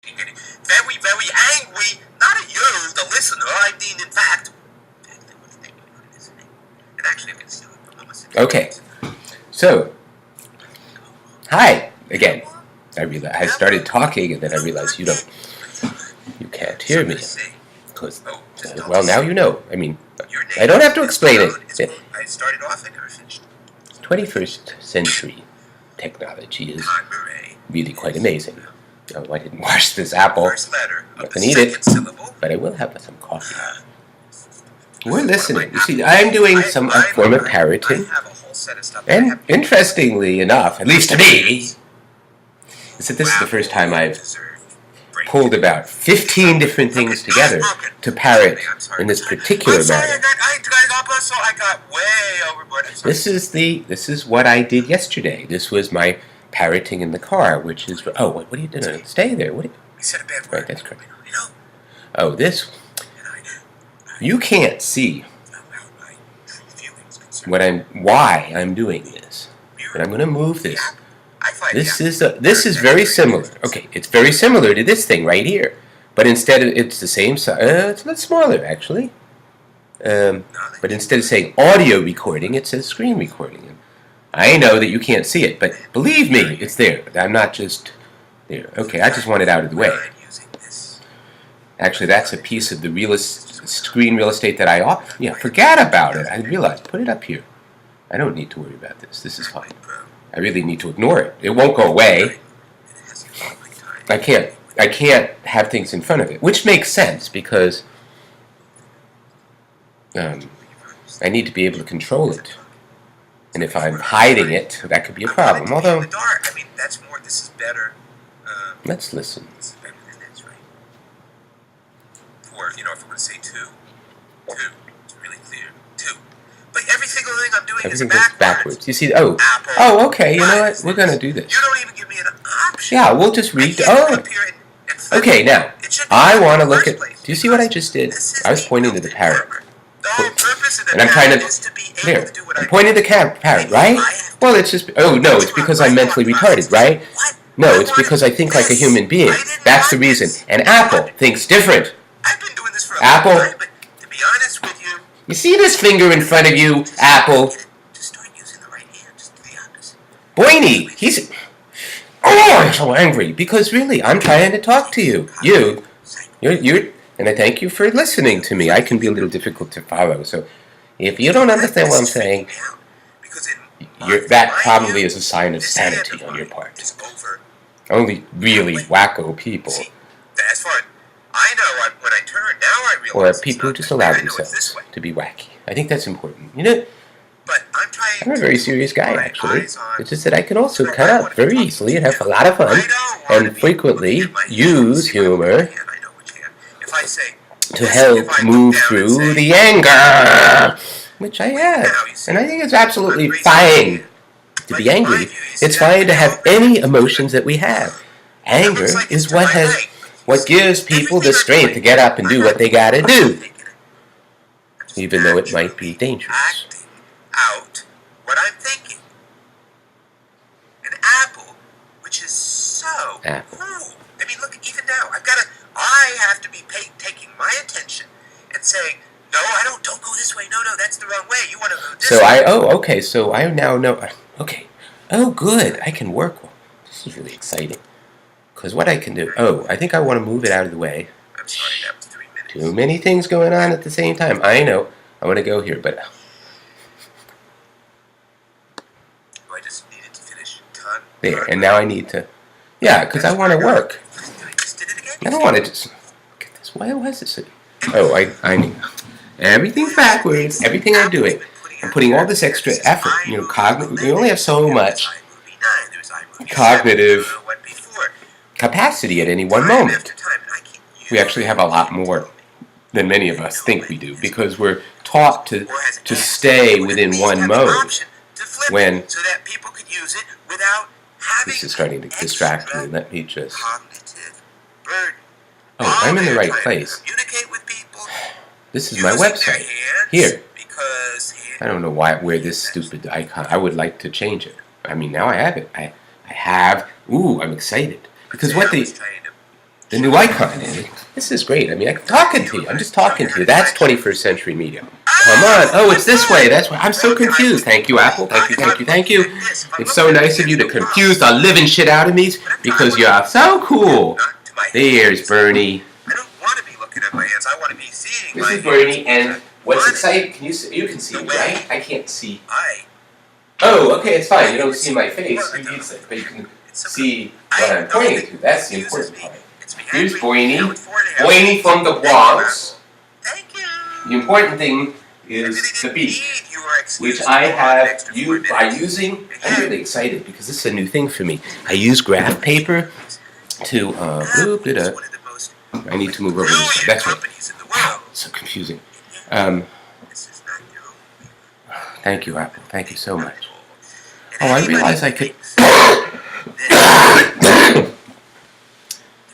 getting very, very angry, not at you, the listener. I mean, in fact, and actually, I'm going to steal it from the Okay, so, hi, again. I started talking and then I realized you can't hear me. Because, well, now you know. I mean, I don't have to explain it. I started off and never finished. 21st century technology is really quite amazing. Oh, I didn't wash this apple. I can eat it, but I will have some coffee. We're listening. You see, I'm doing some form of parroting, and interestingly enough, at least to me, is that this is the first time I've pulled about 15 different things together to parrot in this particular manner. This is what I did yesterday. This was my parroting in the car, which is what are you doing? Stay there. What? Right, that's correct. Oh, this. You can't see why I'm doing this, but I'm going to move this. This is very similar. Okay, it's very similar to this thing right here, but instead it's the same size. It's a little smaller actually. But instead of saying audio recording, it says screen recording. I know that you can't see it, but believe me, it's there. I'm not just there. Okay, I just want it out of the way. Actually, that's a piece of the screen real estate that forget about it. I realized, put it up here. I don't need to worry about this. This is fine. I really need to ignore it. It won't go away. I can't have things in front of it, which makes sense because I need to be able to control it. And if I'm hiding it, that could be a problem. Although, this is better. Let's listen. This is better than this, right? Or, if I want to say two, it's really clear. Two. But every single thing I'm doing is backwards. You see, okay, you know what? We're going to do this. You don't even give me an option. Yeah, we'll just read. Okay, now, I want to look at, do you see what I just did? I was pointing to the parrot. And I'm trying to, there, I'm pointing to the parrot, right? Well, it's just, no, it's because I'm mentally retarded, right? No, it's because I think like a human being. That's the reason. And Apple thinks different. I've been doing this for a Apple, long time, but to be honest with you see this finger in front of you, Apple? Just start using the right hand, just do the opposite. Boiny, I'm so angry, because really, I'm trying to talk to you. You're, and I thank you for listening to me. I can be a little difficult to follow, so if you don't understand what I'm saying, that probably is a sign of sanity on your part. Only really wacko people, As far as I know, when I turn, now I realize or people who just allow themselves to be wacky. I think that's important. But I'm a very serious guy, actually. It's just that I can also cut up very easily and have a lot of fun, and frequently use humor to help move through the anger, which I have. And I think it's absolutely fine to be angry. It's fine to have any emotions that we have. Anger is what gives people the strength to get up and do what they gotta do, even though it might be dangerous. Out what I'm thinking. An apple, which is so cool. I mean, look, even now, I have to be taking my attention and saying, no, don't go this way. No, that's the wrong way. You want to go this way. Okay, so I now know, okay. Oh, good, I can work. This is really exciting. Because what I can do, I think I want to move it out of the way. I'm sorry, that was 3 minutes. Too many things going on at the same time. I know. I want to go here, but I just needed to finish. There, and now I need to, because I want to work. I just did it again. I don't want to just, look at this. Why was this? I need, everything's backwards. Everything I'm doing. I'm putting all this extra effort. We only have so much cognitive capacity at any one moment. We actually have a lot more than many of us think we do, because we're taught to stay within one mode. When this is starting to distract me, let me just. I'm in the right place. This is my website. Here. I don't know where this stupid icon. I would like to change it. I mean, now I have it. I have. I'm excited. Because what the new icon. And this is great. I mean, I'm talking to you. I'm just talking to you. That's 21st century media. Come on. Oh, it's this way. That's why I'm so confused. Thank you, Apple. Thank you, thank you, thank you. It's so nice of you to confuse the living shit out of me because you're so cool. There's Bernie. I don't want to be looking at my hands. I want to be seeing. This is Bernie, and what's exciting? Can you see? You can see me, right? I can't see. Oh, okay, it's fine. You don't see my face. Who needs it? But you can see what I'm pointing to. That's the important part. Here's Boini. Boini from the Bronx. The important thing is the beat, which I have used by using. I'm really excited because this is a new thing for me. I use graph paper to I need to move over this. That's right. Wow, so confusing. Thank you, Apple. Thank you so much. Oh, I realized I could.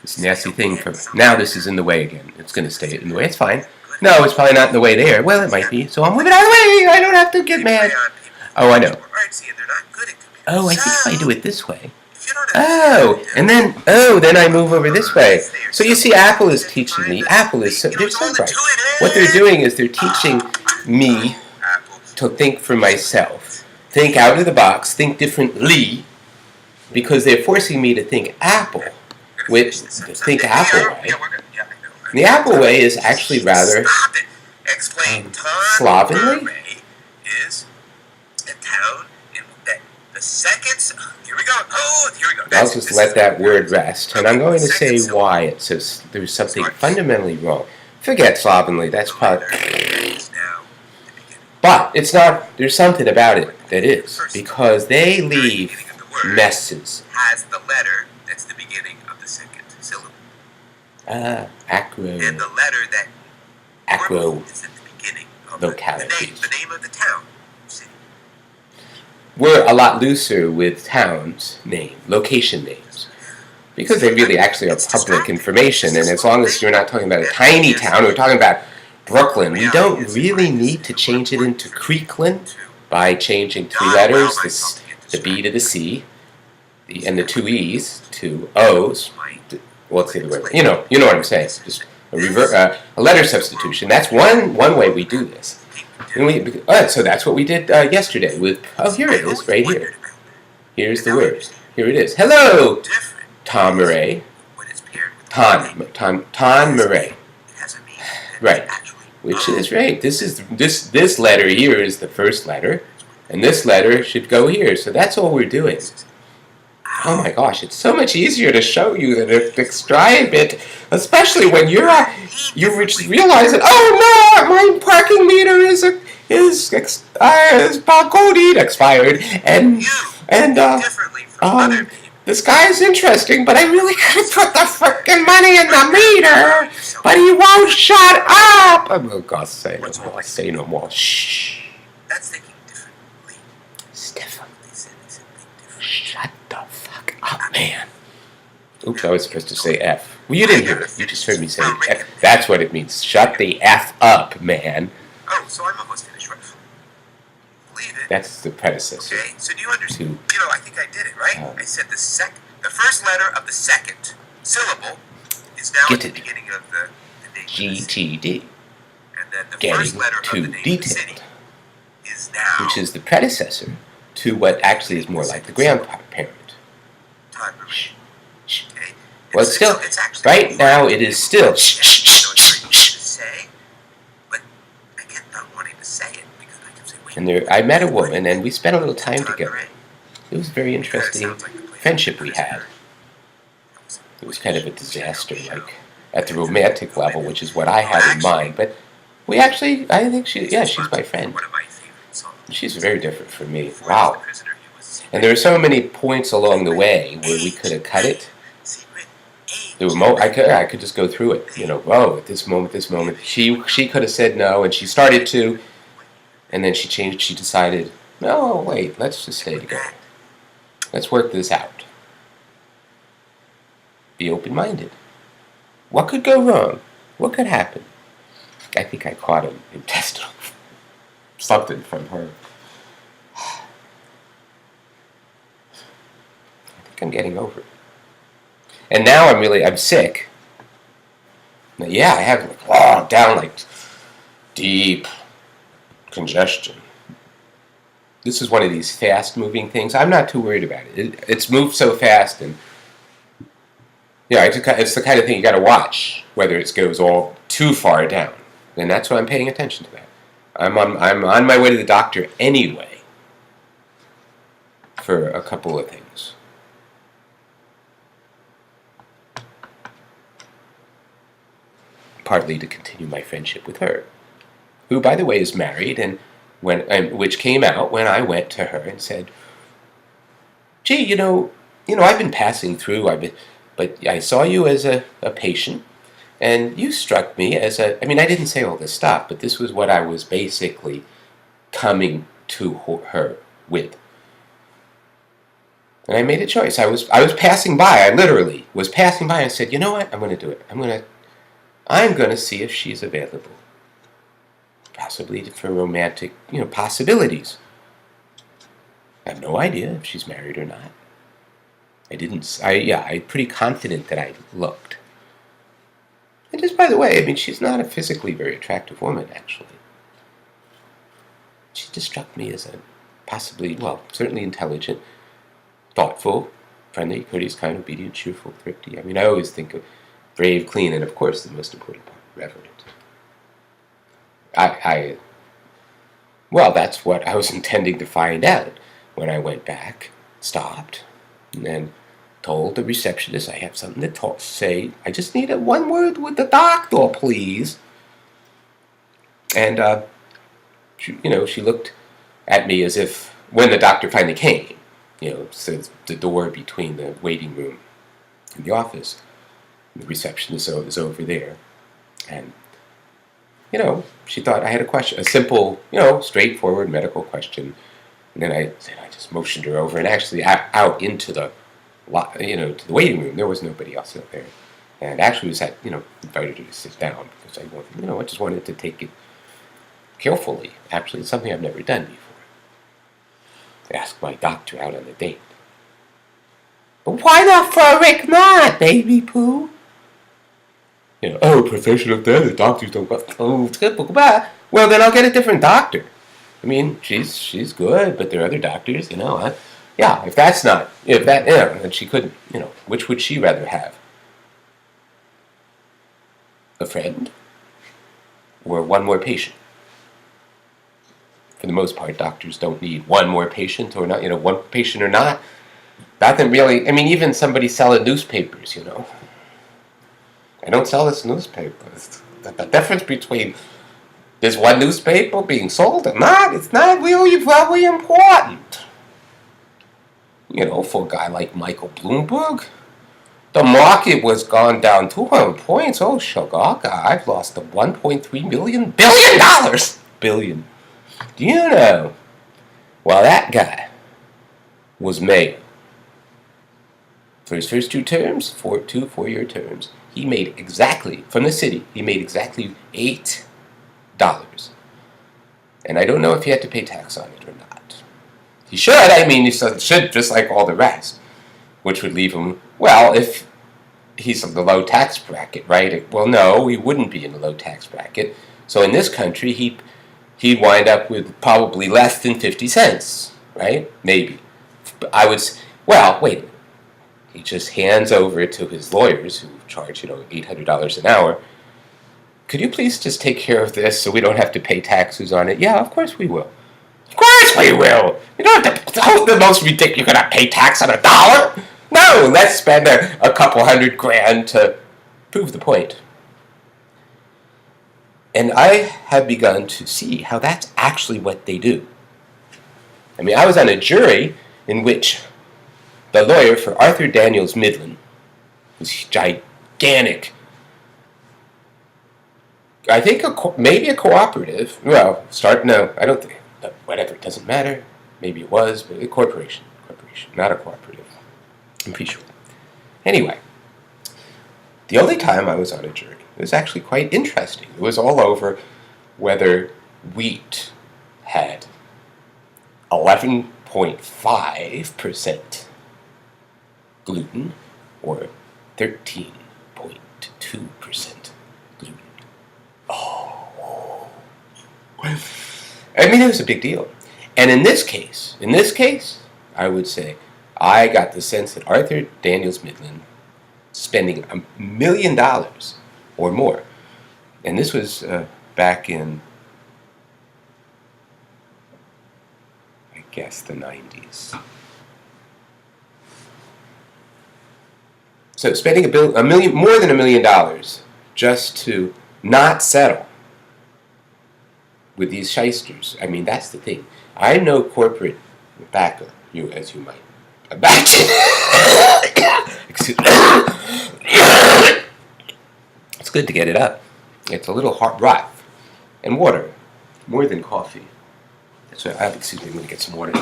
This nasty thing from now. This is in the way again. It's going to stay in the way. It's fine. No, it's probably not in the way there. Well, it might be. So I'm moving out of the way. I don't have to get mad. Oh, I know. Oh, I think if I do it this way. Oh, and then I move over this way. So you see, Apple is teaching me. Apple is they're so bright. What they're doing is they're teaching me to think for myself, think out of the box, think differently, because they're forcing me to think Apple, think Apple way. And the Apple way is actually rather slovenly. Is a town in the seconds. Here we go. Oh, here we go. I'll just let that word rest, and I'm going to say why it says there's something fundamentally wrong. Forget slovenly. That's probably. But it's not. There's something about it that is, because they leave messes. Has the letter that's the beginning of the second syllable. Acro. And the letter that acro is at the beginning of localities. The name of the town. City. We're a lot looser with towns location names, because they really actually are public information, and as long as you're not talking about a tiny town, we're talking about Brooklyn. We don't really need to change it into Creekland by changing 3 letters, the B to the C, and the 2 E's to O's. Well, it's the other way. You know what I'm saying. Just a letter substitution. That's one way we do this. And so that's what we did yesterday with. Oh, here it is, right here. Here's the word. Here it is. Hello, Tom Murray. Tom Murray. Right. Which is right. This letter here is the first letter, and this letter should go here. So that's all we're doing. Oh my gosh, it's so much easier to show you than to describe it, especially when you realize that, oh no, my parking meter is expired, and this guy is interesting, but I really could put the frickin' money in the meter, but he won't shut up. Oh God, say no more. Shh. That's thinking differently. Stefan, shut the fuck up, man. Oops, I was supposed to say F. Well, you didn't hear it. You just heard me say F. That's what it means. Shut the F up, man. Oh, so I'm almost finished. Believe it. That's the predecessor. Okay, so do you understand? I think I did it, right? I said the first letter of the second syllable is now at the beginning of the name GTD. And then the first letter of the name of the city is now... Which is the predecessor to what actually is more like the grandparent. Shh. Okay. Well, it's still... Right now, it is still... And I met a woman, and we spent a little time together. It was a very interesting friendship we had. It was kind of a disaster, like at the romantic level, which is what I had in mind. But we actually, I think she's my friend. She's very different from me. Wow. And there were so many points along the way where we could have cut it. There were I could just go through it. At this moment. She could have said no, and she started to. And then she changed, she decided, no, wait, let's just stay together. Let's work this out. Be open-minded. What could go wrong? What could happen? I think I caught an intestinal something from her. I think I'm getting over it. And now I'm sick. Yeah, I have down like deep congestion. This is one of these fast-moving things. I'm not too worried about it. It's moved so fast, and it's the kind of thing you got to watch whether it goes all too far down, and that's why I'm paying attention to that. I'm on my way to the doctor anyway for a couple of things. Partly to continue my friendship with her, who, by the way, is married, and which came out when I went to her and said, "Gee, I've been passing through. But I saw you as a patient, and you struck me as I didn't say all this stuff, but this was what I was basically coming to her with." And I made a choice. I was passing by. I literally was passing by and said, "You know what? I'm going to do it. I'm going to see if she's available. Possibly for romantic, possibilities. I have no idea if she's married or not. I'm pretty confident that I looked. And just by the way, she's not a physically very attractive woman, actually. She just struck me as a possibly, certainly intelligent, thoughtful, friendly, courteous, kind, obedient, cheerful, thrifty. I always think of brave, clean, and of course the most important part, reverent. That's what I was intending to find out when I went back, stopped, and then told the receptionist I have something to say. I just need one word with the doctor, please. And she looked at me as if when the doctor finally came, so the door between the waiting room and the office, the receptionist is over there, and she thought I had a question, a simple, straightforward medical question. And then I just motioned her over and actually out into the, to the waiting room. There was nobody else out there. And actually invited her to sit down because I just wanted to take it carefully. Actually, it's something I've never done before. To ask my doctor out on a date. But why not frolic not, baby poo? Professional therapist, doctors don't go, typical, well, then I'll get a different doctor. She's good, but there are other doctors, if that's not, and she couldn't, which would she rather have? A friend? Or one more patient? For the most part, doctors don't need one more patient or not, one patient or not. Nothing really, even somebody selling newspapers, I don't sell this newspaper. The difference between this one newspaper being sold or not, it's not really very important. For a guy like Michael Bloomberg, the market was gone down 200 points. Oh, sugar, I've lost the $1.3 billion. Billion. Do you know? Well, that guy was mayor. For his first 2 terms, 4-year terms, he made exactly, from the city, $8. And I don't know if he had to pay tax on it or not. He should, he should just like all the rest. Which would leave him, if he's in the low tax bracket, right? Well, no, he wouldn't be in the low tax bracket. So in this country, he'd wind up with probably less than 50 cents, right? Maybe. Wait a minute. He just hands over to his lawyers, who charge, $800 an hour. Could you please just take care of this so we don't have to pay taxes on it? Yeah, of course we will. Of course we will! You don't have to, the most ridiculous, you're going to pay tax on $1? No, let's spend a couple $100,000 to prove the point. And I have begun to see how that's actually what they do. I was on a jury in which the lawyer for Arthur Daniels Midland, who's gigantic, I think maybe a cooperative, I don't think, but whatever, it doesn't matter, maybe it was, but a corporation, not a cooperative, I'm pretty sure. Anyway, the only time I was on a jury, it was actually quite interesting. It was all over whether wheat had 11.5% gluten or 13.2% I mean, it was a big deal. And in this case, I would say I got the sense that Arthur Daniels Midland spending $1 million or more, and this was back in, I guess, the 90s. So spending more than $1 million just to not settle with these shysters. I mean, that's the thing. I'm no corporate backer, as you might imagine. Excuse me. It's good to get it up. It's a little hot, rough, and water, more than coffee. That's why excuse me. I'm going to get some water.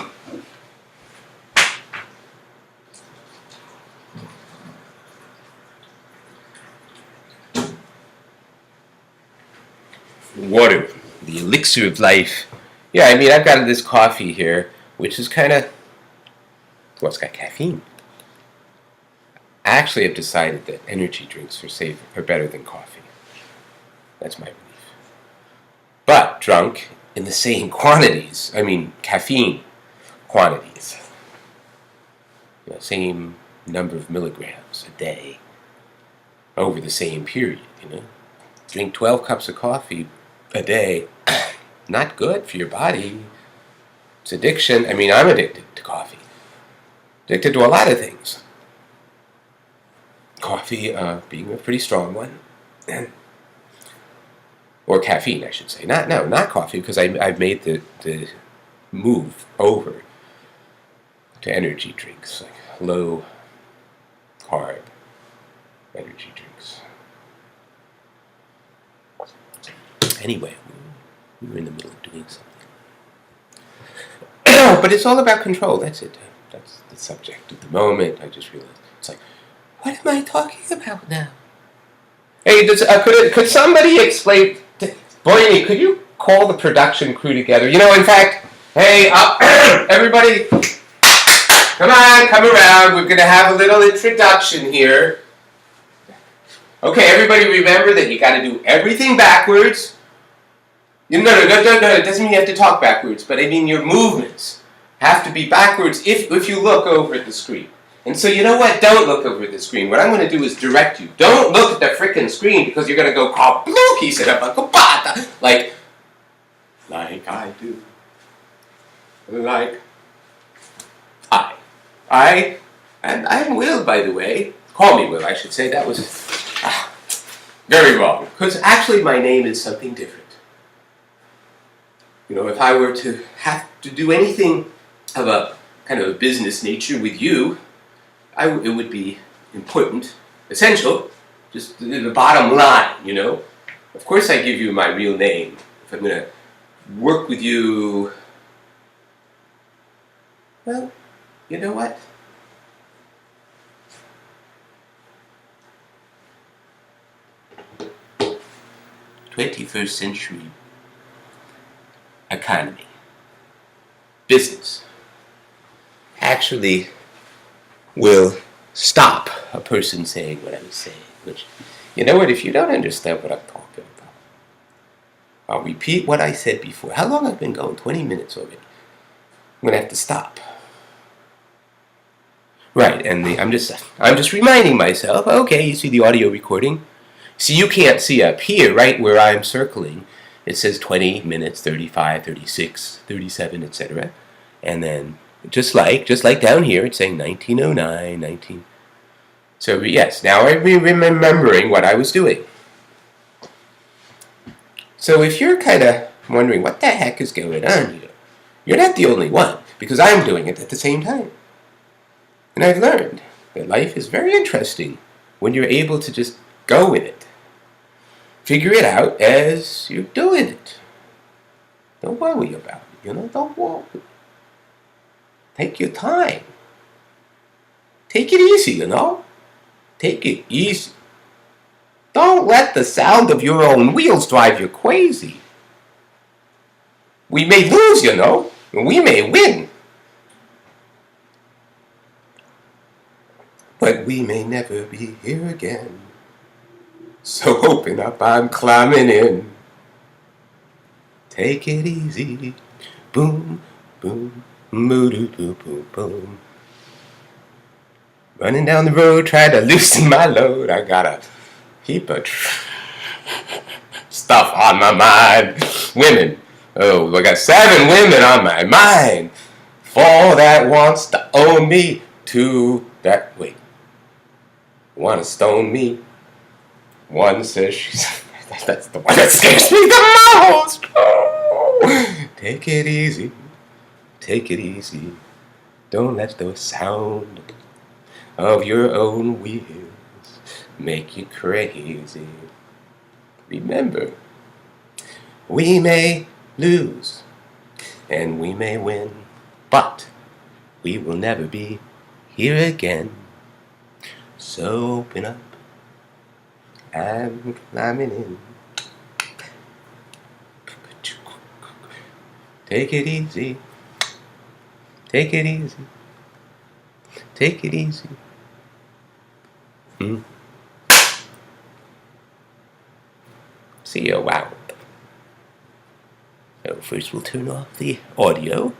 Water, the elixir of life. Yeah, I mean, I've got this coffee here, which is kind of, well, it's got caffeine. I actually have decided that energy drinks are better than coffee. That's my belief. But drunk in the same quantities, I mean, caffeine quantities, same number of milligrams a day over the same period, Drink 12 cups of coffee a day, not good for your body. It's addiction. I mean, I'm addicted to coffee. Addicted to a lot of things. Coffee being a pretty strong one. Or caffeine, I should say. Not coffee, because I've made the move over to energy drinks, like low carb energy drinks. Anyway, we were in the middle of doing something. But it's all about control. That's it. That's the subject at the moment. I just realized. It's like, what am I talking about now? Hey, could somebody explain? Boyne, could you call the production crew together? In fact, hey, everybody, come around. We're going to have a little introduction here. Okay, everybody remember that you got to do everything backwards. No, it doesn't mean you have to talk backwards, but I mean your movements have to be backwards if you look over at the screen. And so you know what? Don't look over at the screen. What I'm going to do is direct you. Don't look at the frickin' screen because you're going to go kablooky, like I do. Like and I'm Will, by the way. Call me Will, I should say. That was very wrong. Because actually my name is something different. If I were to have to do anything of a kind of a business nature with you, it would be important, essential, just the bottom line, Of course I give you my real name. If I'm going to work with you, well, you know what? '21st century economy, business, actually will stop a person saying what I'm saying. Which, you know what, if you don't understand what I'm talking about, I'll repeat what I said before. How long have I been going? 20 minutes already. I'm going to have to stop. Right, and I'm just reminding myself, okay, you see the audio recording? See, you can't see up here, right where I'm circling. It says 20 minutes, 35, 36, 37, etc. And then, just like down here, it's saying 1909, 19... So, yes, now I'm remembering what I was doing. So if you're kind of wondering what the heck is going on here, you're not the only one, because I'm doing it at the same time. And I've learned that life is very interesting when you're able to just go with it. Figure it out as you're doing it. Don't worry about it, don't worry. Take your time. Take it easy, Take it easy. Don't let the sound of your own wheels drive you crazy. We may lose, and we may win. But we may never be here again. So open up, I'm climbing in. Take it easy. Boom, boom, boo boom, boom, boom. Running down the road, trying to loosen my load. I got a heap of stuff on my mind. Women. Oh, I got 7 women on my mind. 4 that wants to own me. 2 that, wait, want to stone me. 1 says she's, that's the one that scares me the most. Oh. Take it easy. Take it easy. Don't let the sound of your own wheels make you crazy. Remember, we may lose and we may win, but we will never be here again. So open up, I'm climbing in. Take it easy. Take it easy. Take it easy. See you around. So first we'll turn off the audio.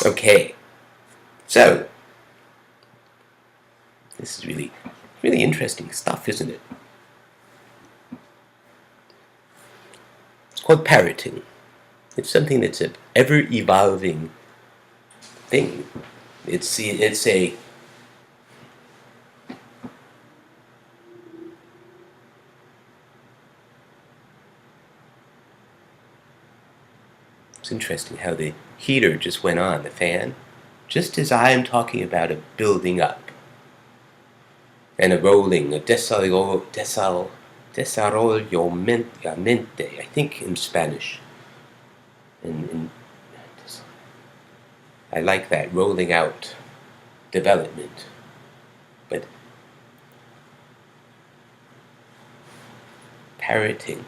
Okay, so this is really, really interesting stuff, isn't it? It's called parroting. It's something that's an ever-evolving thing. It's interesting how the heater just went on, the fan, just as I am talking about a building up and a rolling, a desarrollamiento, I think in Spanish. And I like that, rolling out development. But parroting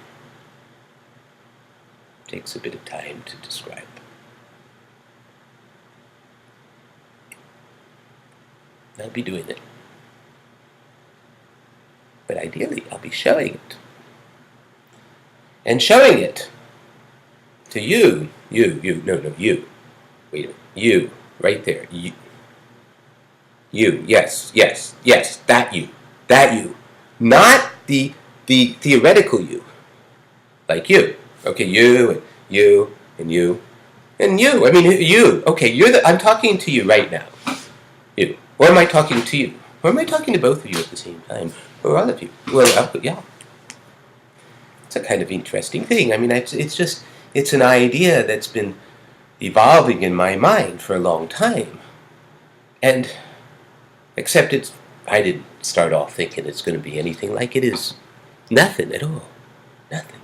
takes a bit of time to describe. I'll be doing it. But ideally, I'll be showing it. And showing it to you. You. Wait a minute. You. Right there. You. Yes. That you. Not the theoretical you. Like you. Okay, you, and you. I mean, you. Okay, I'm talking to you right now. You. Or am I talking to you? Or am I talking to both of you at the same time? Or all of you? Well, yeah. It's a kind of interesting thing. I mean, it's an idea that's been evolving in my mind for a long time. And, except I didn't start off thinking it's going to be anything like it is. Nothing at all. Nothing.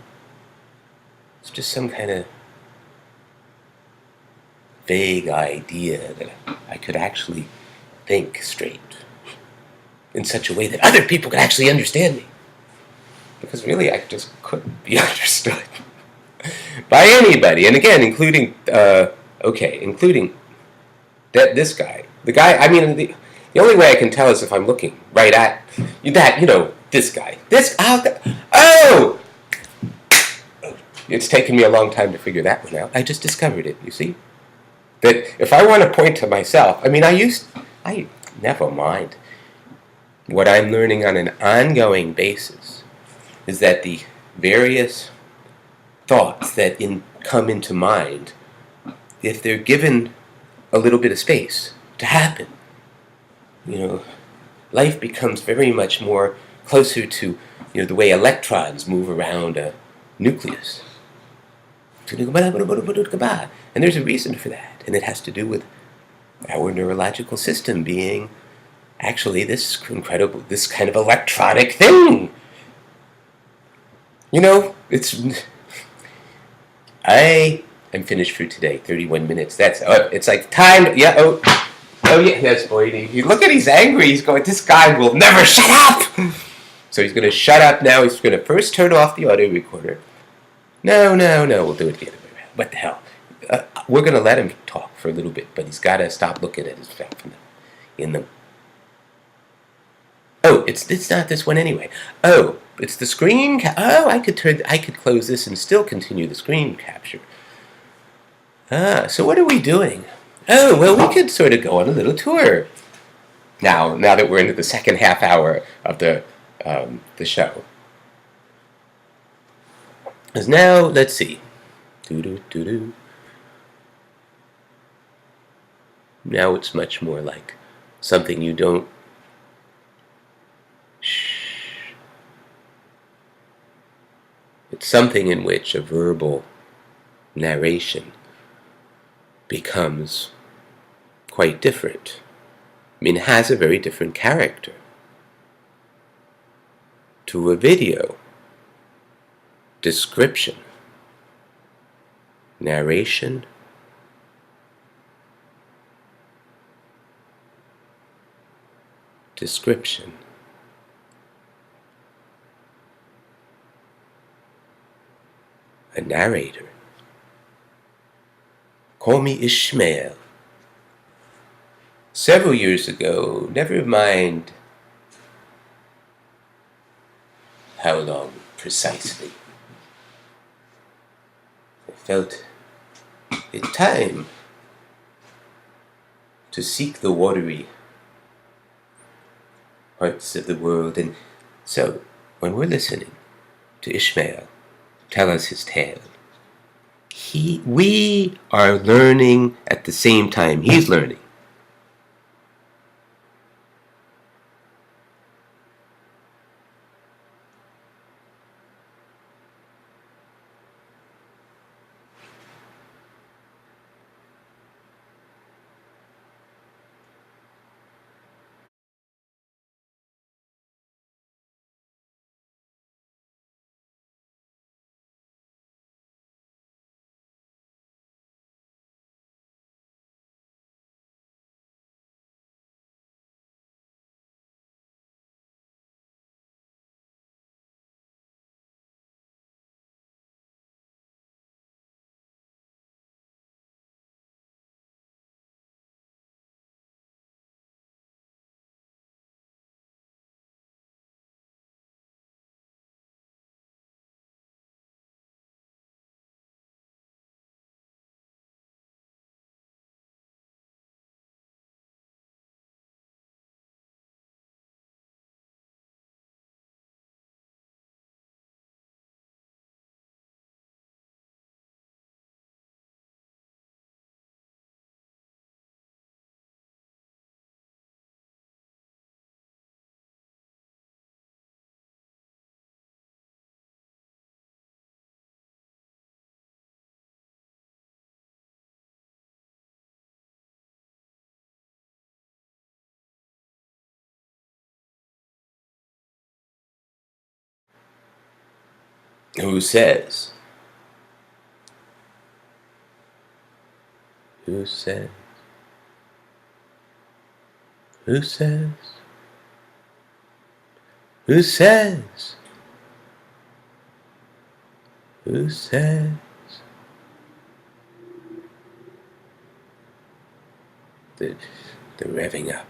It's just some kind of vague idea that I could actually think straight in such a way that other people could actually understand me. Because really, I just couldn't be understood by anybody. And again, including this guy. The guy, I mean, the only way I can tell is if I'm looking right at this guy. Oh! It's taken me a long time to figure that one out. I just discovered it, you see? That if I want to point to myself, I mean, never mind. What I'm learning on an ongoing basis is that the various thoughts that come into mind, if they're given a little bit of space to happen, life becomes very much more closer to, the way electrons move around a nucleus. And there's a reason for that, and it has to do with our neurological system being actually this kind of electronic thing. I am finished for today. 31 minutes. It's like time. Yeah. Oh yeah. Yes, boy. Look at he's angry. He's going. This guy will never shut up. So he's going to shut up now. He's going to first turn off the audio recorder. No. We'll do it the other way around. What the hell? We're going to let him talk for a little bit, but he's got to stop looking at his stuff in the. Oh, it's not this one anyway. Oh, it's the screen. I could close this and still continue the screen capture. So what are we doing? Oh, well, we could sort of go on a little tour. Now that we're into the second half hour of the show. Because now, let's see. Now it's much more like something you don't. It's something in which a verbal narration becomes quite different. I mean, it has a very different character to a video. Description, narration, description. A narrator. Call me Ishmael. Several years ago, never mind how long precisely, I felt it time to seek the watery parts of the world. And so, when we're listening to Ishmael tell us his tale, we are learning at the same time he's learning. Who says? Who says? Who says? Who says? Who says? The revving up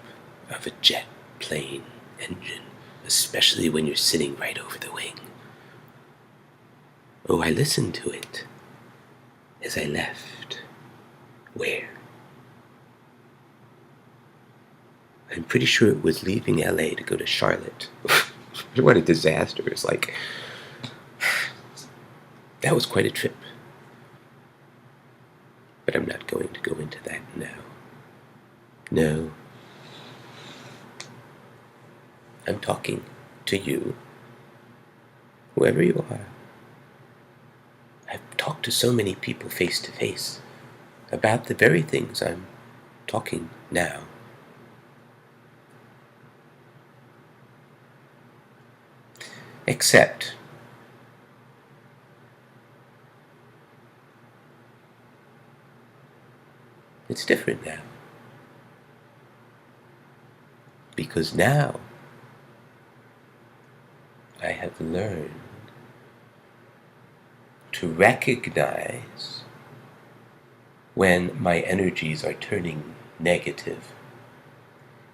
of a jet plane engine, especially when you're sitting right over the wing. Oh, I listened to it as I left. Where? I'm pretty sure it was leaving LA to go to Charlotte. What a disaster. It's like, that was quite a trip. But I'm not going to go into that now. No. I'm talking to you, whoever you are. I've talked to so many people face to face about the very things I'm talking now. Except it's different now. Because now I have learned to recognize when my energies are turning negative,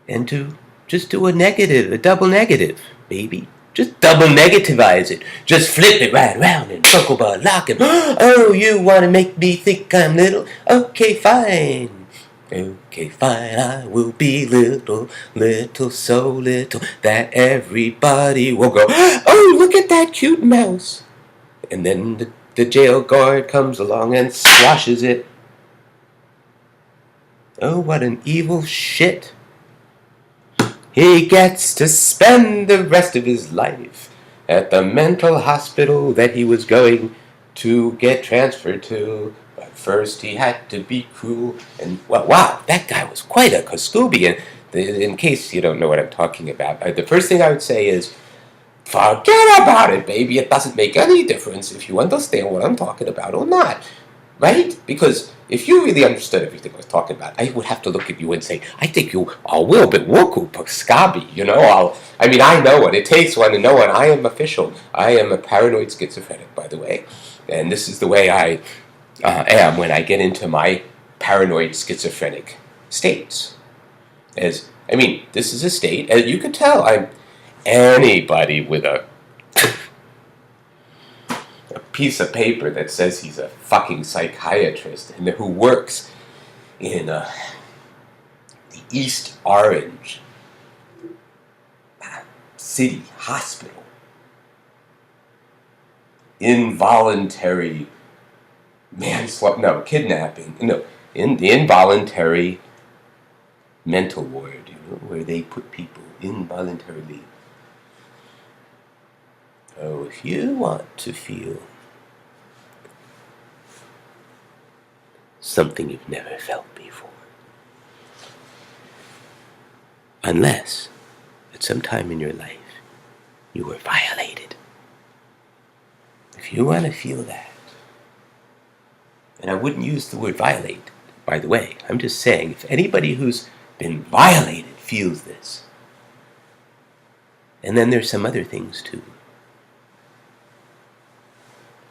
and to just do a double negative, baby. Just double negativize it. Just flip it right around and buckle ball lock it. Oh, you want to make me think I'm little? Okay, fine. Okay, fine, I will be little, little, so little that everybody will go, oh, look at that cute mouse. And then the jail guard comes along and squashes it. Oh, what an evil shit. He gets to spend the rest of his life at the mental hospital that he was going to get transferred to. But first he had to be cruel. And, well, wow, that guy was quite a Scooby. And in case you don't know what I'm talking about, the first thing I would say is, forget about it, baby. It doesn't make any difference if you understand what I'm talking about or not. Right? Because if you really understood everything I was talking about, I would have to look at you and say, I think you are a little bit woku, Paskabi. You know, I know what it takes one to know it. I am official. I am a paranoid schizophrenic, by the way. And this is the way I am when I get into my paranoid schizophrenic states. This is a state, as you can tell, I'm anybody with a piece of paper that says he's a fucking psychiatrist and who works in the East Orange City Hospital. Involuntary manslaughter, no, kidnapping, no, in the involuntary mental ward, where they put people involuntarily. Oh, if you want to feel something you've never felt before, unless at some time in your life you were violated. If you want to feel that, and I wouldn't use the word violate, by the way, I'm just saying, if anybody who's been violated feels this, and then there's some other things too.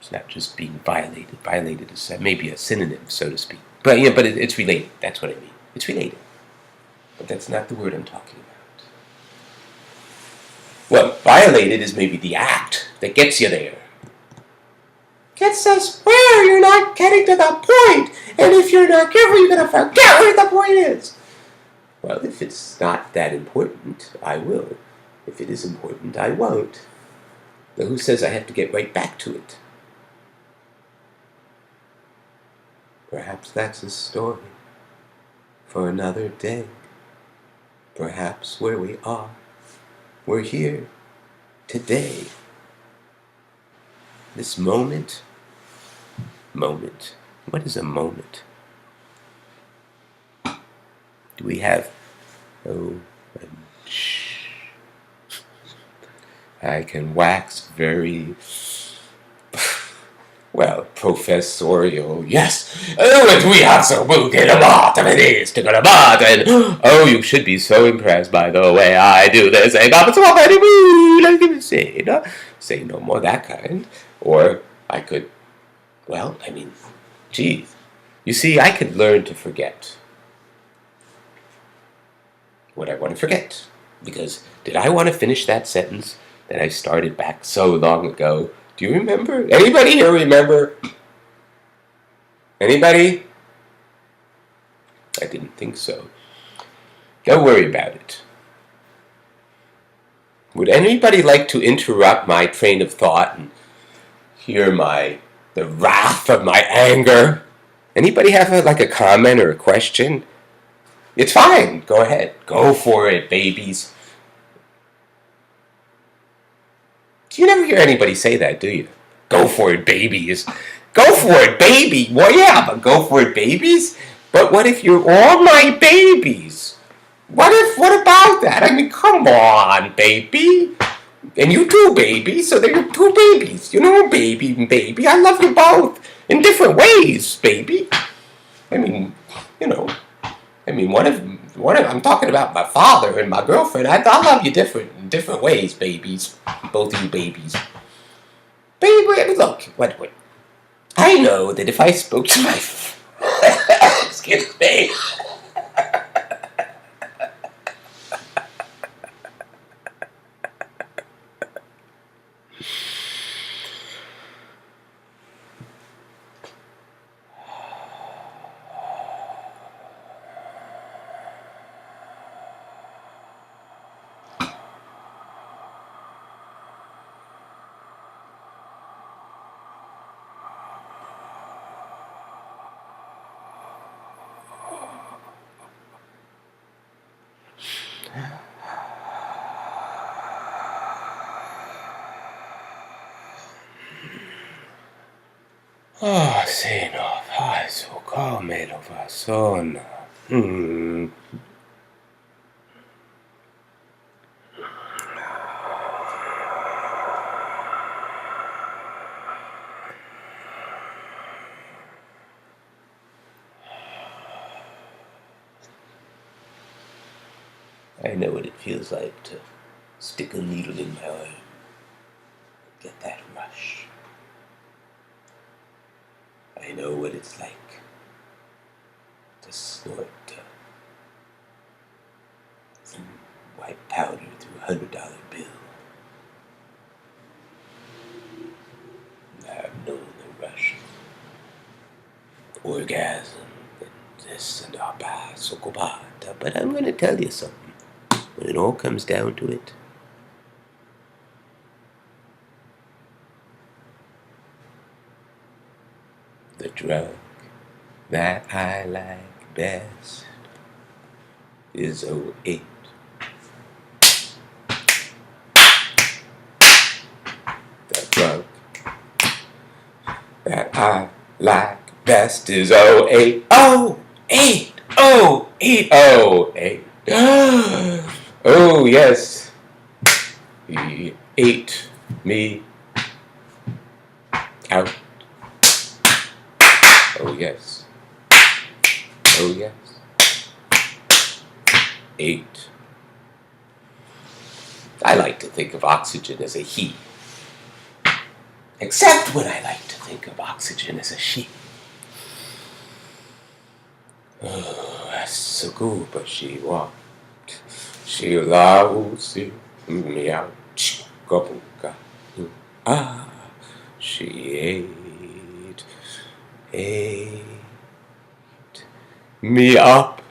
It's not just being violated. Violated is maybe a synonym, so to speak. But yeah, but it's related. That's what I mean. It's related. But that's not the word I'm talking about. Well, violated is maybe the act that gets you there. Gets us where you're not getting to the point. And if you're not careful, you're going to forget where the point is. Well, if it's not that important, I will. If it is important, I won't. But who says I have to get right back to it? Perhaps that's a story for another day. Perhaps where we are, we're here today. This moment. What is a moment? Do we have, I can wax very, well, professorial, yes. Oh, we have so moved in a lot of it is to go to bot, and oh, you should be so impressed by the way I do this, and I'm so very mood, say no more that kind, or I could, well, I mean, geez, you see, I could learn to forget what I want to forget, because did I want to finish that sentence that I started back so long ago? Do you remember? Anybody here remember? Anybody? I didn't think so. Don't worry about it. Would anybody like to interrupt my train of thought and hear the wrath of my anger? Anybody have a comment or a question? It's fine. Go ahead. Go for it, babies. You never hear anybody say that, do you? Go for it, babies. Go for it, baby. Well, yeah, but go for it, babies? But what if you're all my babies? What about that? I mean, come on, baby. And you too, baby. So there are two babies. Baby and baby. I love you both in different ways, baby. I mean, one of I'm talking about my father and my girlfriend. I love you in different ways, babies. Both of you babies. Baby, look, what? I know that if I spoke to my excuse me. Oh, seno, falso, come lo fa sono. I know what it feels like to stick a needle in my arm, get that rush. I know what it's like to snort some white powder through a $100 bill. I've known the rush of orgasm and this and so But I'm going to tell you something. When it all comes down to it, the drug that I like best is 08. The drug that I like best is 08. 08! 08! 08! Oh, yes. He ate me out. Oh, yes. Oh, yes. 8. I like to think of oxygen as a he. Except when I like to think of oxygen as a she. Oh, Sukuba, she walked. She lousy me out. Chikabuka. Ah, she ate me up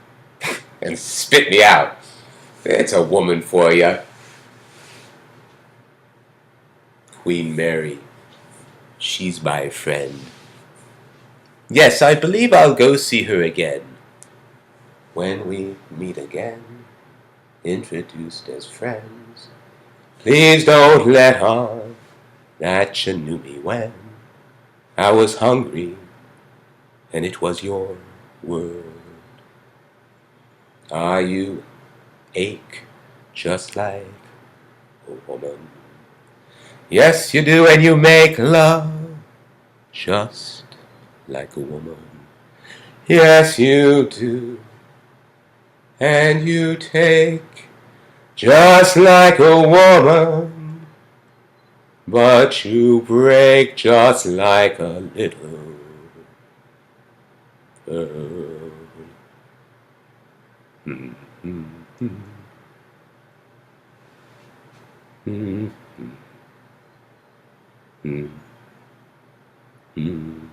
and spit me out. It's a woman for you. Queen Mary. She's my friend. Yes, I believe I'll go see her again. When we meet again, introduced as friends. Please don't let on that you knew me when I was hungry and it was your word. Ah, you ache just like a woman. Yes, you do, and you make love just like a woman. Yes, you do, and you take just like a woman, but you break just like a little girl. Mm-hmm. Mm-hmm. Mm-hmm.